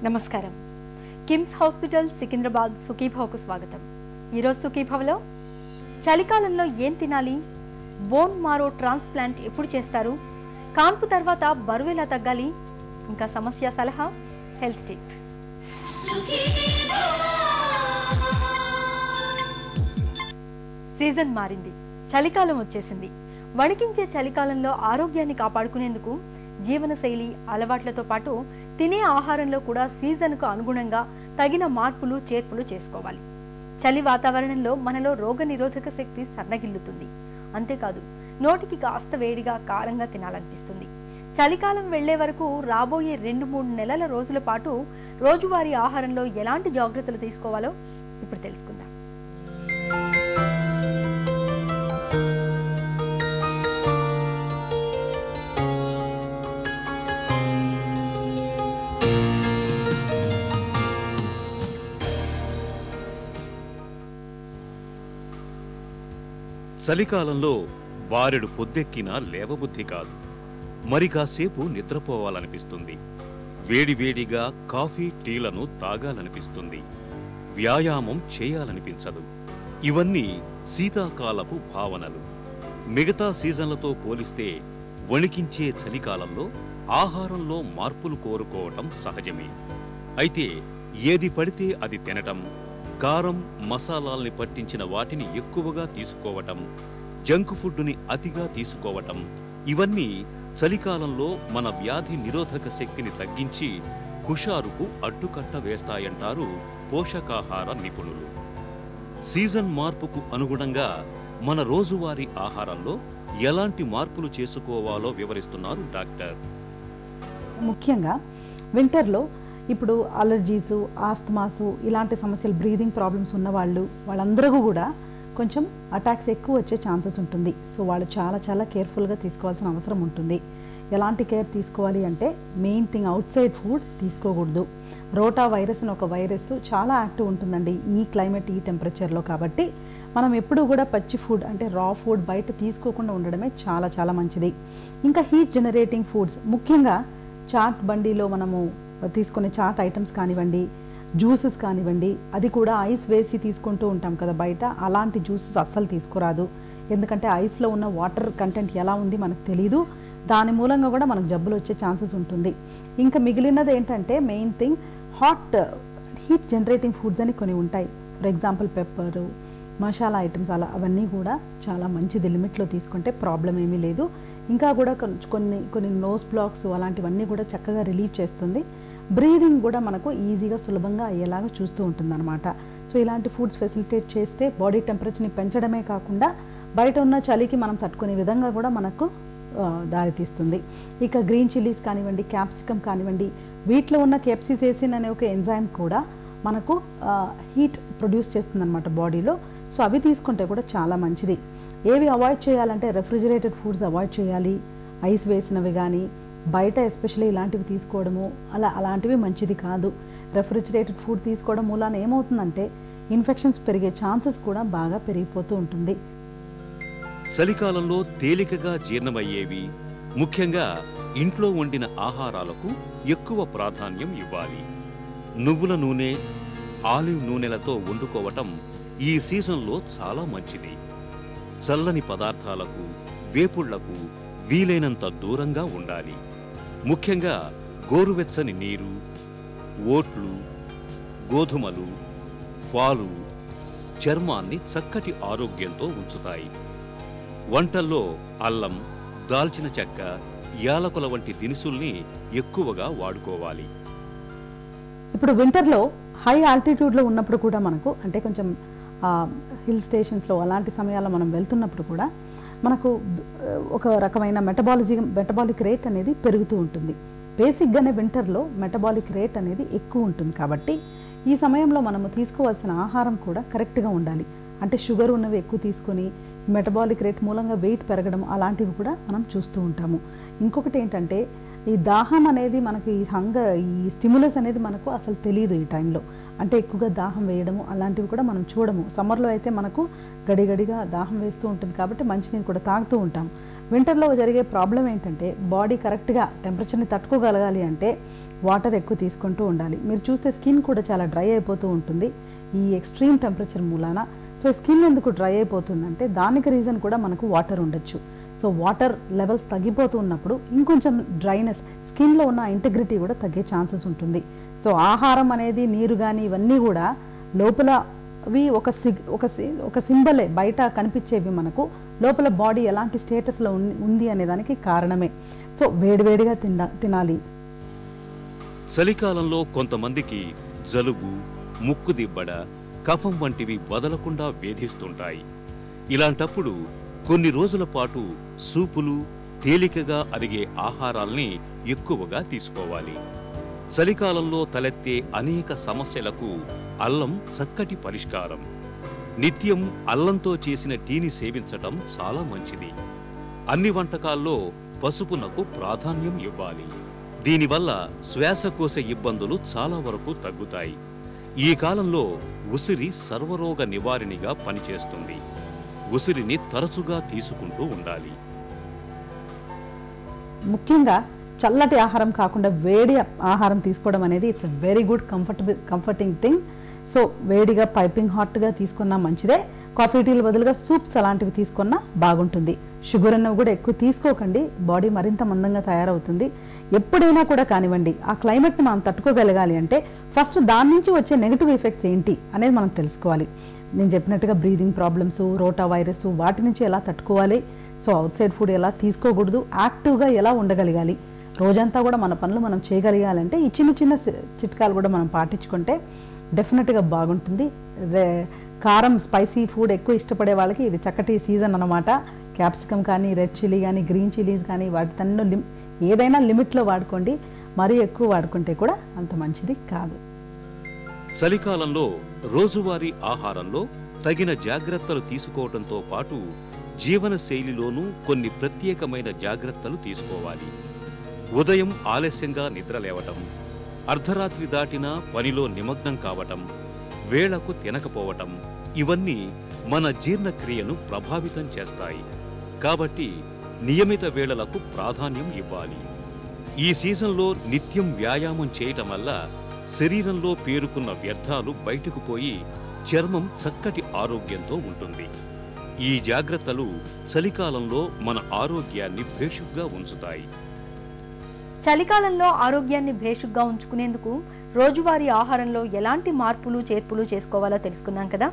నమస్కారం. కిమ్స్ హాస్పిటల్ సికింద్రాబాద్ సుఖీభావకు స్వాగతం. ఈరోజు సుఖీభావలో చలికాలంలో ఏం తినాలి, బోన్ మారో ట్రాన్స్ప్లాంట్ ఎప్పుడు చేస్తారు, కాన్పు తర్వాత బరువు ఎలా తగ్గాలి, ఇంకా సమస్య సలహా, హెల్త్ టిప్. సీజన్ మారింది, చలికాలం వచ్చేసింది. వణికించే చలికాలంలో ఆరోగ్యాన్ని కాపాడుకునేందుకు జీవనశైలి అలవాట్లతో పాటు తినే ఆహారంలో కూడా సీజన్కు అనుగుణంగా తగిన మార్పులు చేర్పులు చేసుకోవాలి. చలి వాతావరణంలో మనలో రోగనిరోధక శక్తి సన్నగిల్లుతుంది. అంతేకాదు, నోటికి కాస్త వేడిగా కారంగా తినాలనిపిస్తుంది. చలికాలం వెళ్లే వరకు రాబోయే 2-3 నెలల రోజుల పాటు రోజువారీ ఆహారంలో ఎలాంటి జాగ్రత్తలు తీసుకోవాలో ఇప్పుడు తెలుసుకుందాం. చలికాలంలో బారెడు పొద్దెక్కినా లేవబుద్ధి కాదు. మరి కాసేపు నిద్రపోవాలనిపిస్తుంది. వేడివేడిగా కాఫీ టీలను తాగాలనిపిస్తుంది. వ్యాయామం చేయాలనిపించదు. ఇవన్నీ శీతాకాలపు భావనలు. మిగతా సీజన్లతో పోలిస్తే వణికించే చలికాలంలో ఆహారంలో మార్పులు కోరుకోవటం సహజమే. అయితే ఏది పడితే అది తినటం, కారం మసాలాల్ని పట్టించిన వాటిని ఎక్కువగా తీసుకోవటం, జంక్ ఫుడ్డుని అతిగా తీసుకోవటం, ఇవన్నీ చలికాలంలో మన వ్యాధి నిరోధక శక్తిని తగ్గించి హుషారుకు అడ్డుకట్ట వేస్తాయంటారు పోషకాహార నిపుణులు. సీజన్ మార్పుకు అనుగుణంగా మన రోజువారీ ఆహారంలో ఎలాంటి మార్పులు చేసుకోవాలో వివరిస్తున్నారు డాక్టర్. ముఖ్యంగా వింటర్లో ఇప్పుడు అలర్జీసు, ఆస్తమాసు ఇలాంటి సమస్యలు, బ్రీదింగ్ ప్రాబ్లమ్స్ ఉన్న వాళ్ళందరూ కూడా కొంచెం అటాక్స్ ఎక్కువ వచ్చే ఛాన్సెస్ ఉంటుంది. సో వాళ్ళు చాలా కేర్ఫుల్గా తీసుకోవాల్సిన అవసరం ఉంటుంది. ఎలాంటి కేర్ తీసుకోవాలి అంటే, main thing outside food తీసుకోకూడదు. రోటా వైరస్ అని ఒక వైరస్ చాలా యాక్టివ్ ఉంటుందండి ఈ క్లైమేట్, ఈ టెంపరేచర్లో. కాబట్టి మనం ఎప్పుడూ కూడా పచ్చి ఫుడ్ అంటే రా ఫుడ్ బయట తీసుకోకుండా ఉండడమే చాలా మంచిది. ఇంకా హీట్ జనరేటింగ్ ఫుడ్స్, ముఖ్యంగా చాట్ బండిలో మనము తీసుకునే చాట్ ఐటమ్స్ కానివ్వండి, జ్యూసెస్ కానివ్వండి, అది కూడా ఐస్ వేసి తీసుకుంటూ ఉంటాం కదా బయట, అలాంటి జ్యూసెస్ అస్సలు తీసుకురాదు. ఎందుకంటే ఐస్లో ఉన్న వాటర్ కంటెంట్ ఎలా ఉంది మనకు తెలీదు. దాని మూలంగా కూడా మనకు జబ్బులు వచ్చే ఛాన్సెస్ ఉంటుంది. ఇంకా మిగిలినది ఏంటంటే, main thing heat generating foods అని కొన్ని ఉంటాయి. For example pepper, masala items, అవన్నీ కూడా చాలా మంచిది. లిమిట్లో తీసుకుంటే ప్రాబ్లం ఏమీ లేదు. ఇంకా కూడా కొన్ని నోస్ బ్లాక్స్ అలాంటివన్నీ కూడా చక్కగా రిలీవ్ చేస్తుంది. బ్రీదింగ్ కూడా మనకు ఈజీగా సులభంగా అయ్యేలాగా చూస్తూ ఉంటుందన్నమాట. సో ఇలాంటి ఫుడ్స్ ఫెసిలిటేట్ చేస్తే బాడీ టెంపరేచర్ని పెంచడమే కాకుండా బయట ఉన్న చలికి మనం తట్టుకునే విధంగా కూడా మనకు దారితీస్తుంది. ఇక గ్రీన్ చిల్లీస్ కానివ్వండి, క్యాప్సికమ్ కానివ్వండి, వీటిలో ఉన్న కెప్సిసేసిన్ అనే ఒక ఎంజైమ్ కూడా మనకు హీట్ ప్రొడ్యూస్ చేస్తుంది అనమాట బాడీలో. సో అవి తీసుకుంటే కూడా చాలా మంచిది. ఏవి అవాయిడ్ చేయాలంటే, రెఫ్రిజిరేటెడ్ ఫుడ్స్ అవాయిడ్ చేయాలి. ఐస్ వేసినవి కానీ, బయట ఎస్పెషల్లీ ఇలాంటివి తీసుకోవడము అలాంటివి మంచిది కాదు. రెఫ్రిజిరేటెడ్ ఫుడ్ తీసుకోవడం మూలాన ఏమవుతుందంటే, ఇన్ఫెక్షన్స్ పెరిగే ఛాన్సెస్ కూడా బాగా పెరిగిపోతూ ఉంటుంది. చలికాలంలో తేలికగా జీర్ణమయ్యేవి, ముఖ్యంగా ఇంట్లో వండిన ఆహారాలకు ఎక్కువ ప్రాధాన్యం ఇవ్వాలి. నువ్వుల నూనె, ఆలివ్ నూనెలతో వండుకోవటం ఈ సీజన్లో చాలా మంచిది. చల్లని పదార్థాలకు, వేపుళ్లకు వీలైనంత దూరంగా ఉండాలి. ముఖ్యంగా గోరువెచ్చని నీరు, ఓట్లు, గోధుమలు, పాలు చర్మాన్ని చక్కటి ఆరోగ్యంతో ఉంచుతాయి. వంటల్లో అల్లం, దాల్చిన చెక్క, యాలకుల వంటి దినుసుల్ని ఎక్కువగా వాడుకోవాలి. ఇప్పుడు వింటర్లో హై ఆల్టిట్యూడ్లో ఉన్నప్పుడు కూడా మనకు, అంటే కొంచెం హిల్ స్టేషన్స్లో అలాంటి సమయాల్లో మనం వెళ్తున్నప్పుడు కూడా మనకు ఒక రకమైన మెటబాలిక్ రేట్ అనేది పెరుగుతూ ఉంటుంది. బేసిక్గానే వింటర్లో మెటబాలిక్ రేట్ అనేది ఎక్కువ ఉంటుంది. కాబట్టి ఈ సమయంలో మనము తీసుకోవాల్సిన ఆహారం కూడా కరెక్ట్గా ఉండాలి. అంటే షుగర్ ఉన్నవి ఎక్కువ తీసుకొని మెటబాలిక్ రేట్ మూలంగా వెయిట్ పెరగడం అలాంటివి కూడా మనం చూస్తూ ఉంటాము. ఇంకొకటి ఏంటంటే, ఈ దాహం అనేది మనకు, ఈ స్టిమ్యులస్ అనేది మనకు అసలు తెలియదు ఈ టైంలో. అంటే ఎక్కువగా దాహం వేయడము అలాంటివి కూడా మనం చూడము. సమ్మర్లో అయితే మనకు గడిగడిగా దాహం వేస్తూ ఉంటుంది కాబట్టి మంచినీరు కూడా తాగుతూ ఉంటాం. వింటర్లో జరిగే ప్రాబ్లం ఏంటంటే, బాడీ కరెక్ట్గా టెంపరేచర్ని తట్టుకోగలగాలి అంటే వాటర్ ఎక్కువ తీసుకుంటూ ఉండాలి. మీరు చూస్తే స్కిన్ కూడా చాలా డ్రై అయిపోతూ ఉంటుంది ఈ ఎక్స్ట్రీమ్ టెంపరేచర్ మూలాన. సో స్కిన్ ఎందుకు డ్రై అయిపోతుందంటే దానికి రీజన్ కూడా మనకు వాటర్ ఉండొచ్చు. సో వాటర్ లెవెల్స్ తగ్గిపోతూ ఉన్నప్పుడు ఇంకొంచెం డ్రైనెస్, స్కిన్లో ఉన్న ఇంటెగ్రిటీ కూడా తగ్గే ఛాన్సెస్ ఉంటుంది. సో ఆహారం అనేది, నీరు కానీ ఇవన్నీ కూడా లోపలవి ఒక సింబలే, బయట కనిపించేవి మనకు లోపల బాడీ ఎలాంటి స్టేటస్లో ఉంది అనే దానికి కారణమే. సో వేడివేడిగా తినాలి. చలికాలంలో కొంతమందికి జలుబు, ముక్కు దిబ్బడ, కఫం వంటివి వదలకుండా వేధిస్తుంటాయి. ఇలాంటప్పుడు కొన్ని రోజుల పాటు సూపులు, తేలికగా అరిగే ఆహారాల్ని ఎక్కువగా తీసుకోవాలి. చలికాలంలో తలెత్తే అనేక సమస్యలకు అల్లం చక్కటి పరిష్కారం. నిత్యం అల్లంతో చేసిన టీని సేవించటం చాలా మంచిది. అన్ని వంటకాల్లో పసుపునకు ప్రాధాన్యం ఇవ్వాలి. దీనివల్ల శ్వాసకోశ ఇబ్బందులు చాలా వరకు తగ్గుతాయి. ఈ కాలంలో ఉసిరి సర్వరోగ నివారణగా పనిచేస్తుంది. ఉసిరిని తరచుగా తీసుకుంటూ ఉండాలి. ముఖ్యంగా చల్లటి ఆహారం కాకుండా వేడి ఆహారం తీసుకోవడం అనేది it's a very good comforting thing. So వేడిగా పైపింగ్ హాట్గా తీసుకున్నా మంచిదే. కాఫీ టీల బదులుగా సూప్స్ అలాంటివి తీసుకున్నా బాగుంటుంది. షుగర్ అన్నవి కూడా ఎక్కువ తీసుకోకండి, బాడీ మరింత మందంగా తయారవుతుంది. ఎప్పుడైనా కూడా కానివ్వండి, ఆ క్లైమేట్ని మనం తట్టుకోగలగాలి అంటే ఫస్ట్ దాని నుంచి వచ్చే నెగిటివ్ ఎఫెక్ట్స్ ఏంటి అనేది మనం తెలుసుకోవాలి. నేను చెప్పినట్టుగా బ్రీదింగ్ ప్రాబ్లమ్స్, రోటా వైరస్, వాటి నుంచి ఎలా తట్టుకోవాలి, సో అవుట్ సైడ్ ఫుడ్ ఎలా తీసుకోకూడదు, యాక్టివ్గా ఎలా ఉండగలగాలి, రోజంతా కూడా మన పనులు మనం చేయగలగాలంటే ఈ చిన్న చిన్న చిట్కాలు కూడా మనం పాటించుకుంటే డెఫినెట్గా బాగుంటుంది. కారం, స్పైసీ ఫుడ్ ఎక్కువ ఇష్టపడే వాళ్ళకి ఇది చక్కటి సీజన్ అన్నమాట. క్యాప్సికమ్ కానీ, రెడ్ చిల్లీ కానీ, గ్రీన్ చిల్లీస్ కానీ వాటితో ఏదైనా లిమిట్లో వాడుకోండి. మరీ ఎక్కువ వాడుకుంటే కూడా అంత మంచిది కాదు. చలికాలంలో రోజువారీ ఆహారంలో తగిన జాగ్రత్తలు తీసుకోవడంతో పాటు జీవన శైలిలోనూ కొన్ని ప్రత్యేకమైన జాగ్రత్తలు తీసుకోవాలి. ఉదయం ఆలస్యంగా నిద్రలేవటం, అర్ధరాత్రి దాటినా పనిలో నిమగ్నం కావటం, వేళకు తినకపోవటం ఇవన్నీ మన జీర్ణక్రియను ప్రభావితం చేస్తాయి. కాబట్టి నియమిత వేళలకు ప్రాధాన్యం ఇవ్వాలి. ఈ సీజన్లో నిత్యం వ్యాయామం చేయటం వల్ల శరీరంలో పేరుకున్న వ్యర్థాలు బయటకు పోయి చర్మం చక్కటి ఆరోగ్యంతో ఉంటుంది. ఈ జాగ్రత్తలు చలికాలంలో మన ఆరోగ్యాన్ని భేషుగ్గా ఉంచుతాయి. చలికాలంలో ఆరోగ్యాన్ని భేషుగ్గా ఉంచుకునేందుకు రోజువారీ ఆహారంలో ఎలాంటి మార్పులు చేర్పులు చేసుకోవాలో తెలుసుకున్నాం కదా.